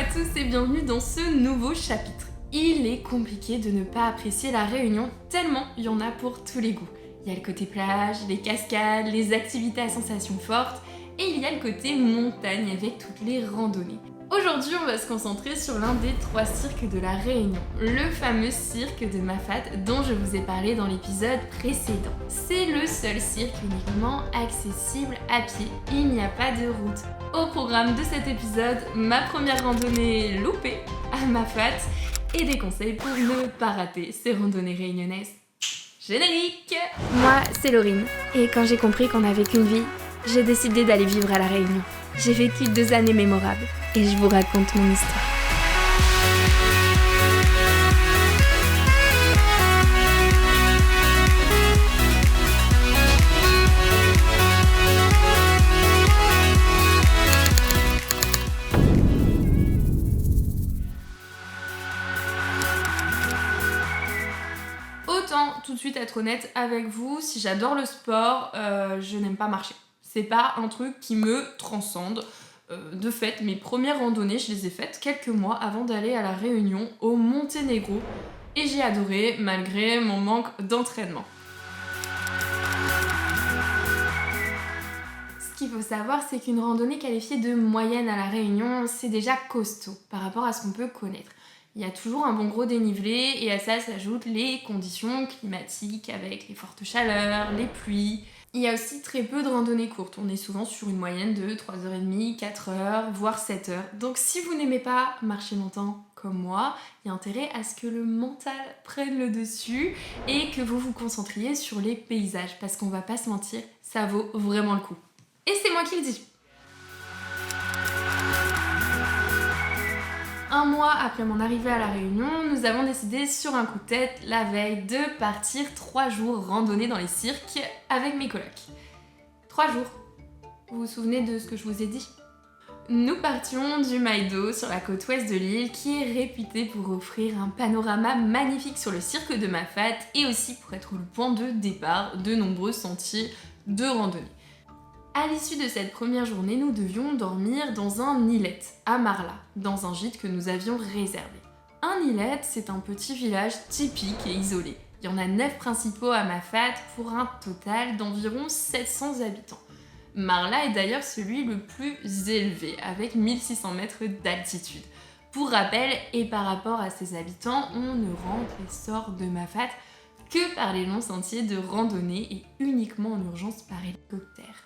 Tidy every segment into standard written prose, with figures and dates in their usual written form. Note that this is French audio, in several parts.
à tous et bienvenue dans ce nouveau chapitre. Il est compliqué de ne pas apprécier la Réunion tellement il y en a pour tous les goûts. Il y a le côté plage, les cascades, les activités à sensations fortes et il y a le côté montagne avec toutes les randonnées. Aujourd'hui, on va se concentrer sur l'un des 3 cirques de la Réunion, le fameux cirque de Mafat dont je vous ai parlé dans l'épisode précédent. C'est le seul cirque uniquement accessible à pied, il n'y a pas de route. Au programme de cet épisode, ma première randonnée loupée à Mafat et des conseils pour ne pas rater ces randonnées réunionnaises. Générique! Moi, c'est Laurine, et quand j'ai compris qu'on n'avait qu'une vie, j'ai décidé d'aller vivre à La Réunion. J'ai vécu 2 années mémorables, et je vous raconte mon histoire. Autant tout de suite être honnête avec vous, si j'adore le sport, je n'aime pas marcher. C'est pas un truc qui me transcende. De fait, mes premières randonnées, je les ai faites quelques mois avant d'aller à La Réunion, au Monténégro, et j'ai adoré malgré mon manque d'entraînement. Ce qu'il faut savoir, c'est qu'une randonnée qualifiée de moyenne à La Réunion, c'est déjà costaud par rapport à ce qu'on peut connaître. Il y a toujours un bon gros dénivelé et à ça s'ajoutent les conditions climatiques avec les fortes chaleurs, les pluies. Il y a aussi très peu de randonnées courtes, on est souvent sur une moyenne de 3h30, 4h, voire 7h. Donc si vous n'aimez pas marcher longtemps comme moi, il y a intérêt à ce que le mental prenne le dessus et que vous vous concentriez sur les paysages, parce qu'on va pas se mentir, ça vaut vraiment le coup. Et c'est moi qui le dis. Un mois après mon arrivée à La Réunion, nous avons décidé sur un coup de tête la veille de partir 3 jours randonner dans les cirques avec mes colocs. 3 jours. Vous vous souvenez de ce que je vous ai dit ? Nous partions du Maïdo sur la côte ouest de l'île qui est réputée pour offrir un panorama magnifique sur le cirque de Mafat et aussi pour être le point de départ de nombreux sentiers de randonnée. À l'issue de cette première journée, nous devions dormir dans un îlet, à Marla, dans un gîte que nous avions réservé. Un îlet, c'est un petit village typique et isolé. Il y en a 9 principaux à Mafat pour un total d'environ 700 habitants. Marla est d'ailleurs celui le plus élevé, avec 1600 mètres d'altitude. Pour rappel, et par rapport à ses habitants, on ne rentre et sort de Mafat que par les longs sentiers de randonnée et uniquement en urgence par hélicoptère.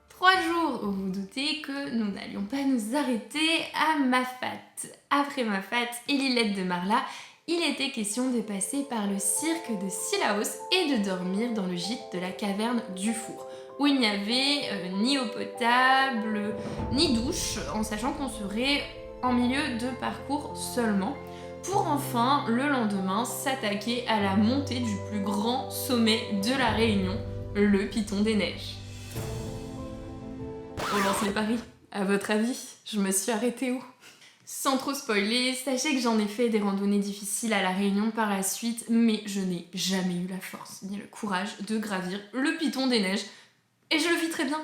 3 jours, vous vous doutez que nous n'allions pas nous arrêter à Mafat. Après Mafat et l'îlette de Marla, il était question de passer par le cirque de Sillaos et de dormir dans le gîte de la caverne du Four, où il n'y avait ni eau potable, ni douche, en sachant qu'on serait en milieu de parcours seulement, pour enfin, le lendemain, s'attaquer à la montée du plus grand sommet de la Réunion, le Piton des Neiges. On lance les paris. À votre avis, je me suis arrêtée où ? Sans trop spoiler, sachez que j'en ai fait des randonnées difficiles à La Réunion par la suite, mais je n'ai jamais eu la force ni le courage de gravir le Piton des Neiges. Et je le vis très bien.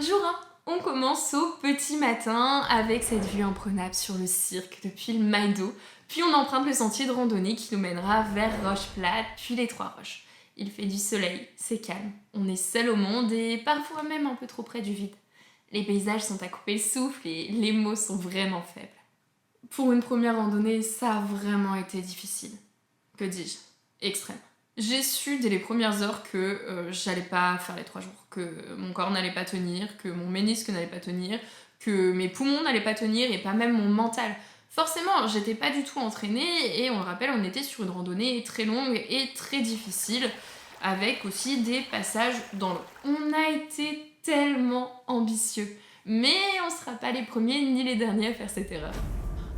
Jour 1, on commence au petit matin avec cette vue imprenable sur le cirque depuis le Maïdo, puis on emprunte le sentier de randonnée qui nous mènera vers Roche-Plate, puis les 3 Roches. Il fait du soleil, c'est calme, on est seul au monde et parfois même un peu trop près du vide. Les paysages sont à couper le souffle et les mots sont vraiment faibles. Pour une première randonnée, ça a vraiment été difficile. Que dis-je ? Extrême. J'ai su dès les premières heures que j'allais pas faire les 3 jours, que mon corps n'allait pas tenir, que mon ménisque n'allait pas tenir, que mes poumons n'allaient pas tenir et pas même mon mental. Forcément, j'étais pas du tout entraînée et on le rappelle, on était sur une randonnée très longue et très difficile avec aussi des passages dans l'eau. On a été tellement ambitieux, mais on sera pas les premiers ni les derniers à faire cette erreur.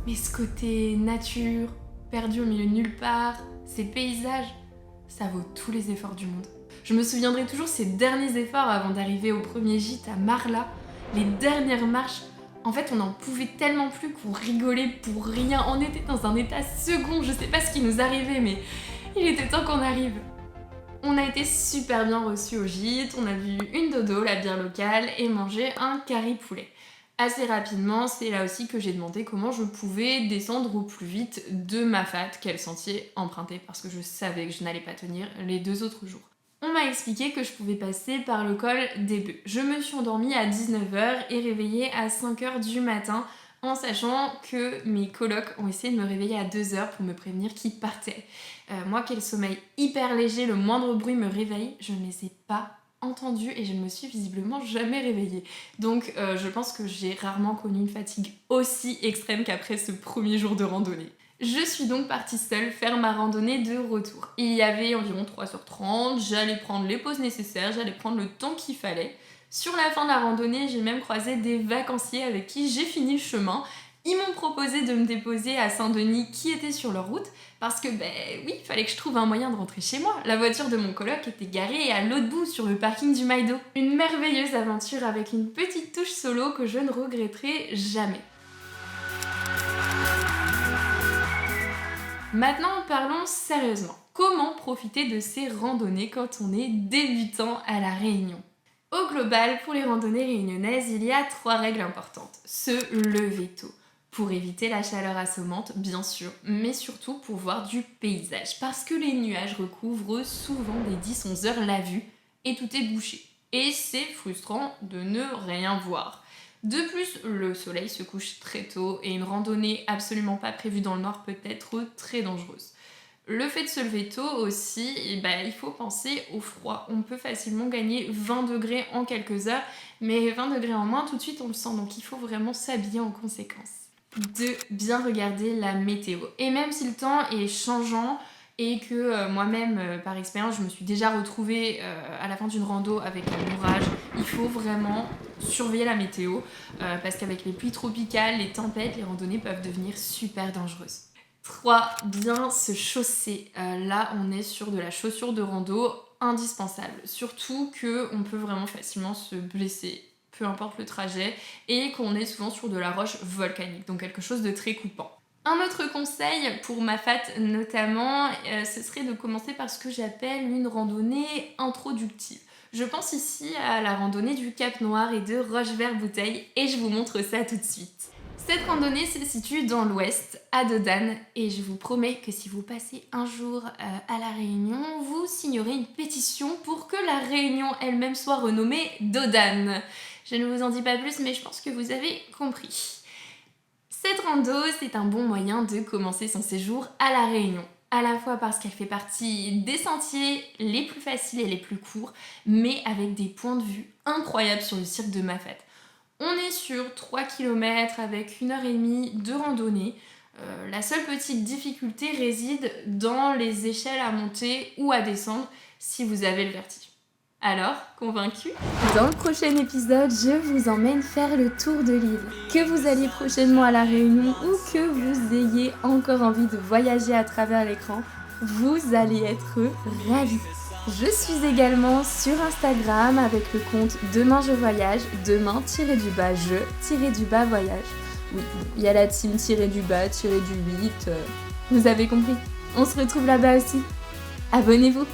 Mais ce côté nature, perdu au milieu de nulle part, ces paysages, ça vaut tous les efforts du monde. Je me souviendrai toujours ces derniers efforts avant d'arriver au premier gîte à Marla, les dernières marches. En fait, on n'en pouvait tellement plus qu'on rigolait pour rien. On était dans un état second, je sais pas ce qui nous arrivait, mais il était temps qu'on arrive. On a été super bien reçus au gîte, on a vu une dodo, la bière locale et mangé un curry poulet. Assez rapidement, c'est là aussi que j'ai demandé comment je pouvais descendre au plus vite de Mafat, quel sentier emprunter, parce que je savais que je n'allais pas tenir les 2 autres jours. On m'a expliqué que je pouvais passer par le col des Bœufs. Je me suis endormie à 19h et réveillée à 5h du matin, en sachant que mes colocs ont essayé de me réveiller à 2h pour me prévenir qu'ils partaient. Moi qui ai le sommeil hyper léger, le moindre bruit me réveille, je ne les ai pas entendus et je ne me suis visiblement jamais réveillée. Donc je pense que j'ai rarement connu une fatigue aussi extrême qu'après ce premier jour de randonnée. Je suis donc partie seule faire ma randonnée de retour. Il y avait environ 3h30, j'allais prendre les pauses nécessaires, j'allais prendre le temps qu'il fallait. Sur la fin de la randonnée, j'ai même croisé des vacanciers avec qui j'ai fini le chemin. Ils m'ont proposé de me déposer à Saint-Denis qui était sur leur route parce que oui, il fallait que je trouve un moyen de rentrer chez moi. La voiture de mon coloc était garée à l'autre bout sur le parking du Maïdo. Une merveilleuse aventure avec une petite touche solo que je ne regretterai jamais. Maintenant, parlons sérieusement. Comment profiter de ces randonnées quand on est débutant à La Réunion ? Au global, pour les randonnées réunionnaises, il y a 3 règles importantes. Se lever tôt, pour éviter la chaleur assommante, bien sûr, mais surtout pour voir du paysage, parce que les nuages recouvrent souvent dès 10-11 heures la vue, et tout est bouché. Et c'est frustrant de ne rien voir. De plus, le soleil se couche très tôt, et une randonnée absolument pas prévue dans le nord peut être très dangereuse. Le fait de se lever tôt aussi, il faut penser au froid. On peut facilement gagner 20 degrés en quelques heures, mais 20 degrés en moins, tout de suite on le sent, donc il faut vraiment s'habiller en conséquence. 2. Bien regarder la météo. Et même si le temps est changeant et que moi-même, par expérience, je me suis déjà retrouvée à la fin d'une rando avec un orage, il faut vraiment surveiller la météo parce qu'avec les pluies tropicales, les tempêtes, les randonnées peuvent devenir super dangereuses. 3. Bien se chausser. Là, on est sur de la chaussure de rando indispensable. Surtout qu'on peut vraiment facilement se blesser, peu importe le trajet, et qu'on est souvent sur de la roche volcanique, donc quelque chose de très coupant. Un autre conseil pour Mafat notamment, ce serait de commencer par ce que j'appelle une randonnée introductive. Je pense ici à la randonnée du Cap Noir et de Roche-Vert-Bouteille, et je vous montre ça tout de suite. Cette randonnée se situe dans l'ouest, à Dodane, et je vous promets que si vous passez un jour à La Réunion, vous signerez une pétition pour que La Réunion elle-même soit renommée Dodane. Je ne vous en dis pas plus, mais je pense que vous avez compris. Cette rando, c'est un bon moyen de commencer son séjour à La Réunion. À la fois parce qu'elle fait partie des sentiers les plus faciles et les plus courts, mais avec des points de vue incroyables sur le cirque de Mafat. On est sur 3 km avec 1h30 de randonnée. La seule petite difficulté réside dans les échelles à monter ou à descendre si vous avez le vertige. Alors, convaincu ? Dans le prochain épisode, je vous emmène faire le tour de l'île. Que vous alliez prochainement à La Réunion ou que vous ayez encore envie de voyager à travers l'écran, vous allez être ravis. Je suis également sur Instagram avec le compte Demain je voyage, demain-je-voyage. Oui, il y a la team -du-8, vous avez compris. On se retrouve là-bas aussi. Abonnez-vous.